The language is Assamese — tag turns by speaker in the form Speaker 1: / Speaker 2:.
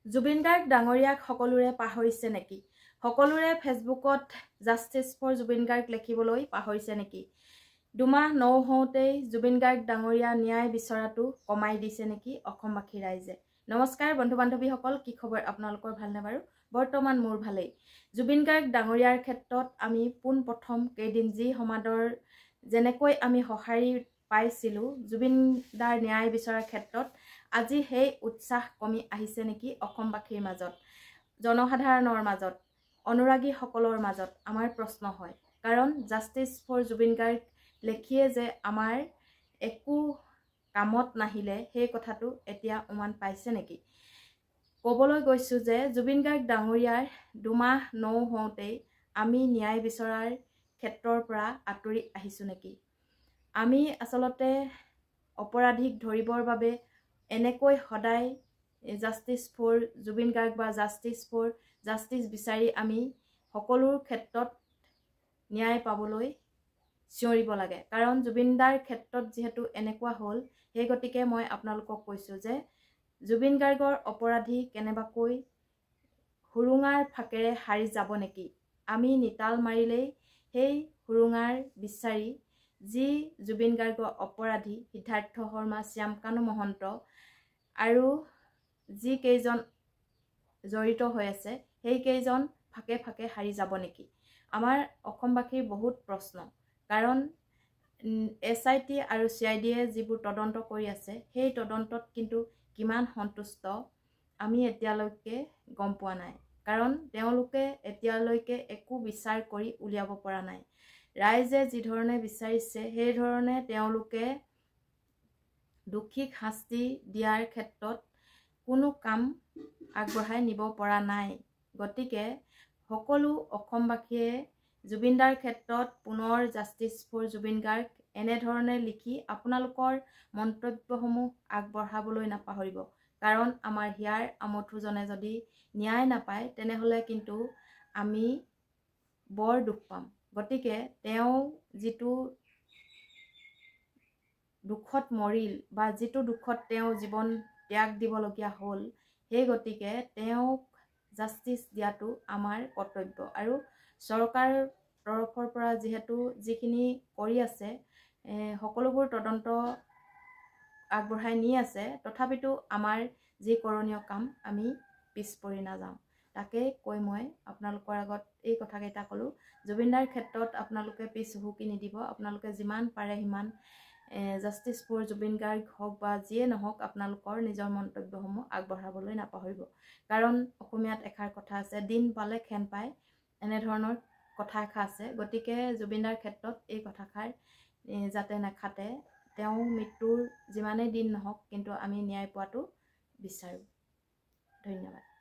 Speaker 1: জুবিন গাৰ্গ ডাঙৰীয়াক সকলোৰে পাহৰিছে নেকি? সকলোৰে ফেচবুকত জাষ্টিছ ফৰ জুবিন গাৰ্গ লিখিবলৈ পাহৰিছে নেকি? দুমাহ নহওঁতেই জুবিন গাৰ্গ ডাঙৰীয়া ন্যায় বিচৰাটো কমাই দিছে নেকি অসমবাসী ৰাইজে? নমস্কাৰ বন্ধু বান্ধৱীসকল, কি খবৰ আপোনালোকৰ? ভালনে বাৰু? বৰ্তমান মোৰ ভালেই। জুবিন গাৰ্গ ডাঙৰীয়াৰ ক্ষেত্ৰত আমি পোনপ্ৰথম কেইদিন যি সমাদৰ যেনেকৈ আমি সঁহাৰি পাইছিলোঁ জুবিন দাৰ ন্যায় বিচৰাৰ ক্ষেত্ৰত, আজি সেই উৎসাহ কমি আহিছে নেকি অসমবাসীৰ মাজত, জনসাধাৰণৰ মাজত, অনুৰাগীসকলৰ মাজত? আমাৰ প্ৰশ্ন হয়। কাৰণ জাষ্টিছ ফৰ জুবিন গাৰ্গ লেখিয়ে যে আমাৰ একো কামত নাহিলে সেই কথাটো এতিয়া উমান পাইছে নেকি? ক'বলৈ গৈছোঁ যে জুবিন গাৰ্গ ডাঙৰীয়াৰ দুমাহ নহওঁতেই আমি ন্যায় বিচৰাৰ ক্ষেত্ৰৰ পৰা আঁতৰি আহিছোঁ নেকি? আমি আচলতে অপৰাধীক ধৰিবৰ বাবে এনেকৈ সদায় জাষ্টিছ ফৰ জুবিন গাৰ্গ বা জাষ্টিছ বিচাৰি আমি সকলোৰ ক্ষেত্ৰত ন্যায় পাবলৈ চিঞৰিব লাগে। কাৰণ জুবিন দাৰ ক্ষেত্ৰত যিহেতু এনেকুৱা হ'ল, সেই গতিকে মই আপোনালোকক কৈছোঁ যে জুবিন গাৰ্গৰ অপৰাধী কেনেবাকৈ সুৰুঙাৰ ফাকেৰে সাৰি যাব নেকি? আমি নিতাল মাৰিলেই সেই সুৰুঙাৰ বিচাৰি যি জুবিন গাৰ্গৰ অপৰাধী সিদ্ধাৰ্থ শৰ্মা, শ্যামকানু মহন্ত আৰু যি কেইজন জড়িত হৈ আছে সেই কেইজন ফাকে ফাকে সাৰি যাব নেকি? আমাৰ অসমবাসীৰ বহুত প্ৰশ্ন। কাৰণ SIT আৰু CIDয়ে যিবোৰ তদন্ত কৰি আছে সেই তদন্তত কিন্তু কিমান সন্তুষ্ট আমি এতিয়ালৈকে গম পোৱা নাই। কাৰণ তেওঁলোকে এতিয়ালৈকে একো বিচাৰ কৰি উলিয়াব পৰা নাই। ৰাইজে যি ধৰণে বিচাৰিছে সেই ধৰণে তেওঁলোকে দোষীক শাস্তি দিয়াৰ ক্ষেত্ৰত কোনো কাম আগবঢ়াই নিব পৰা নাই। গতিকে সকলো অসমবাসীয়ে জুবিন দাৰ ক্ষেত্ৰত পুনৰ জাষ্টিছ ফৰ জুবিন গাৰ্গ এনেধৰণে লিখি আপোনালোকৰ মন্তব্যসমূহ আগবঢ়াবলৈ নাপাহৰিব। কাৰণ আমাৰ হিয়াৰ আমঠুজনে যদি ন্যায় নাপায় তেনেহ'লে কিন্তু আমি বৰ দুখ পাম। গতিকে তেওঁ যিটো দুখত মৰিল বা যিটো দুখত তেওঁ জীৱন ত্যাগ দিবলগীয়া হ'ল, সেই গতিকে তেওঁক জাষ্টিছ দিয়াটো আমাৰ কৰ্তব্য। আৰু চৰকাৰ তৰফৰ পৰা যিহেতু যিখিনি কৰি আছে সকলোবোৰ তদন্ত আগবঢ়াই নি আছে, তথাপিতো আমাৰ যি কৰণীয় কাম আমি পিছ পৰি নাযাওঁ। তাকেই কৈ মই আপোনালোকৰ আগত এই কথাকেইটা ক'লোঁ। জুবিন দাৰ ক্ষেত্ৰত আপোনালোকে পিছ হুহুকি নিদিব। আপোনালোকে যিমান পাৰে সিমান জাষ্টিছ ফৰ জুবিন গাৰ্গ হওক বা যিয়ে নহওক আপোনালোকৰ নিজৰ মন্তব্যসমূহ আগবঢ়াবলৈ নাপাহৰিব। কাৰণ অসমীয়াত এষাৰ কথা আছে, দিন পালে খেন পায়, এনেধৰণৰ কথা এষাৰ আছে। গতিকে জুবিন দাৰ ক্ষেত্ৰত এই কথাষাৰ যাতে নাখাটে, তেওঁ মৃত্যুৰ যিমানেই দিন নহওক কিন্তু আমি ন্যায় পোৱাটো বিচাৰোঁ। ধন্যবাদ।